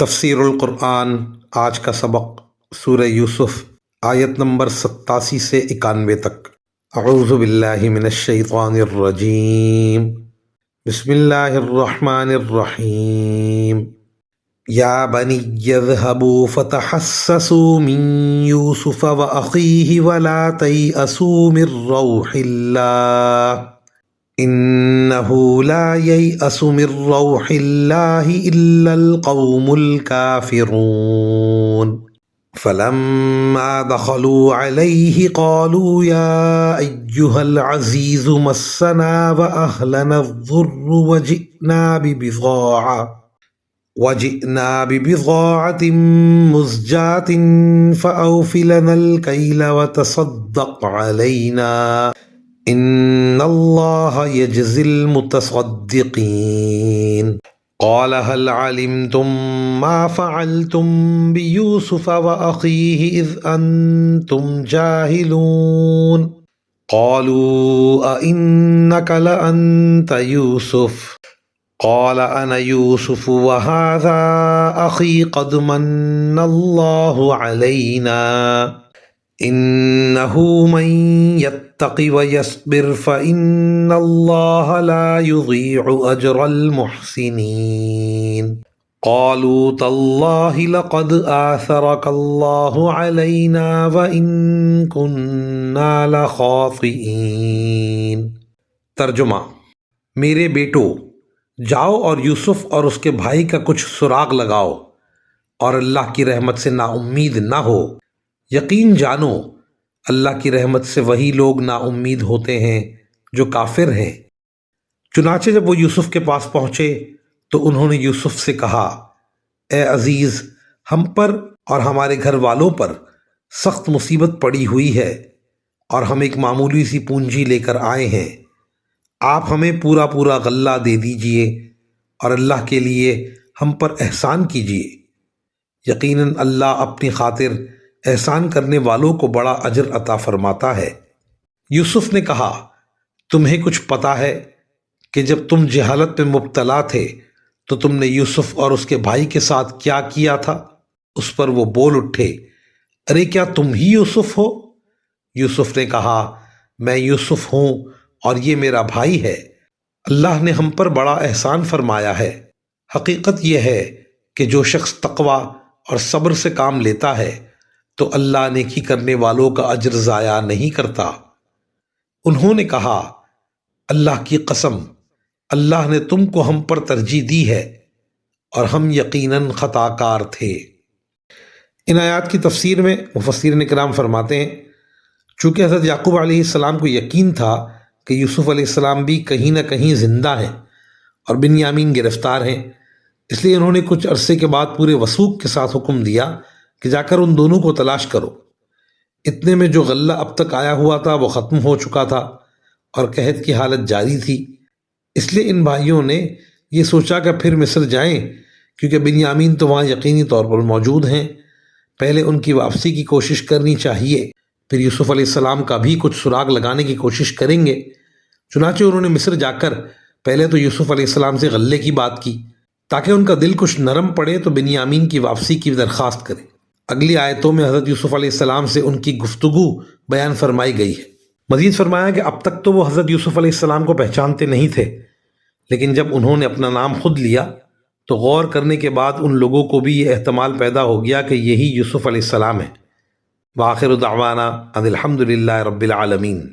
تفسیر القرآن آج کا سبق سورہ یوسف آیت نمبر 87 سے 91 تک۔ اعوذ باللہ من الشیطان الرجیم، بسم اللہ الرحمن الرحیم۔ یا بنی اذھبوا فتحسسوا من یوسف واخیہ ولا تیأسوا من روح اللہ انہ لا ییأس من روح اللہ الا القوم الکافرون۔ فلما دخلوا علیہ قالوا یا ایہا العزیز مسنا واہلنا الضر وجئنا ببضاعة مزجاة فأوف لنا الكيل وتصدق علينا إن الله يجزي المتصدقين۔ قال هل علمتم ما فعلتم بيوسف وأخيه إذ أنتم جاهلون؟ قالوا أئنك لأنت يوسف؟ قال أنا يوسف وهذا أخي قد من الله علينا إنه من يتق ويصبر فإن الله لا يضيع أجر المحسنين۔ قالوا تالله لقد آثرك الله علينا وإن كنا لخاطئين۔ ترجمہ: میرے بیٹو، جاؤ اور یوسف اور اس کے بھائی کا کچھ سراغ لگاؤ اور اللہ کی رحمت سے نا امید نہ ہو۔ یقین جانو اللہ کی رحمت سے وہی لوگ نا امید ہوتے ہیں جو کافر ہیں۔ چنانچہ جب وہ یوسف کے پاس پہنچے تو انہوں نے یوسف سے کہا، اے عزیز، ہم پر اور ہمارے گھر والوں پر سخت مصیبت پڑی ہوئی ہے اور ہم ایک معمولی سی پونجی لے کر آئے ہیں۔ آپ ہمیں پورا غلہ دے دیجئے اور اللہ کے لیے ہم پر احسان کیجئے۔ یقیناً اللہ اپنی خاطر احسان کرنے والوں کو بڑا اجر عطا فرماتا ہے۔ یوسف نے کہا، تمہیں کچھ پتہ ہے کہ جب تم جہالت میں مبتلا تھے تو تم نے یوسف اور اس کے بھائی کے ساتھ کیا کیا تھا؟ اس پر وہ بول اٹھے، ارے کیا تم ہی یوسف ہو؟ یوسف نے کہا، میں یوسف ہوں اور یہ میرا بھائی ہے۔ اللہ نے ہم پر بڑا احسان فرمایا ہے۔ حقیقت یہ ہے کہ جو شخص تقوی اور صبر سے کام لیتا ہے تو اللہ نیکی کرنے والوں کا اجر ضائع نہیں کرتا۔ انہوں نے کہا، اللہ کی قسم، اللہ نے تم کو ہم پر ترجیح دی ہے اور ہم یقیناً خطا کار تھے۔ ان آیات کی تفسیر میں مفسرین کرام فرماتے ہیں، چونکہ حضرت یعقوب علیہ السلام کو یقین تھا کہ یوسف علیہ السلام بھی کہیں نہ کہیں زندہ ہیں اور بنیامین گرفتار ہیں، اس لیے انہوں نے کچھ عرصے کے بعد پورے وثوق کے ساتھ حکم دیا کہ جا کر ان دونوں کو تلاش کرو۔ اتنے میں جو غلہ اب تک آیا ہوا تھا وہ ختم ہو چکا تھا اور قحط کی حالت جاری تھی، اس لیے ان بھائیوں نے یہ سوچا کہ پھر مصر جائیں، کیونکہ بنیامین تو وہاں یقینی طور پر موجود ہیں۔ پہلے ان کی واپسی کی کوشش کرنی چاہیے، پھر یوسف علیہ السلام کا بھی کچھ سراغ لگانے کی کوشش کریں گے۔ چنانچہ انہوں نے مصر جا کر پہلے تو یوسف علیہ السلام سے غلے کی بات کی تاکہ ان کا دل کچھ نرم پڑے تو بنیامین کی واپسی کی درخواست کریں۔ اگلی آیتوں میں حضرت یوسف علیہ السلام سے ان کی گفتگو بیان فرمائی گئی ہے۔ مزید فرمایا کہ اب تک تو وہ حضرت یوسف علیہ السلام کو پہچانتے نہیں تھے، لیکن جب انہوں نے اپنا نام خود لیا تو غور کرنے کے بعد ان لوگوں کو بھی یہ احتمال پیدا ہو گیا کہ یہی یوسف علیہ السلام ہے۔ وآخر دعوانا ان الحمد للہ رب العالمین۔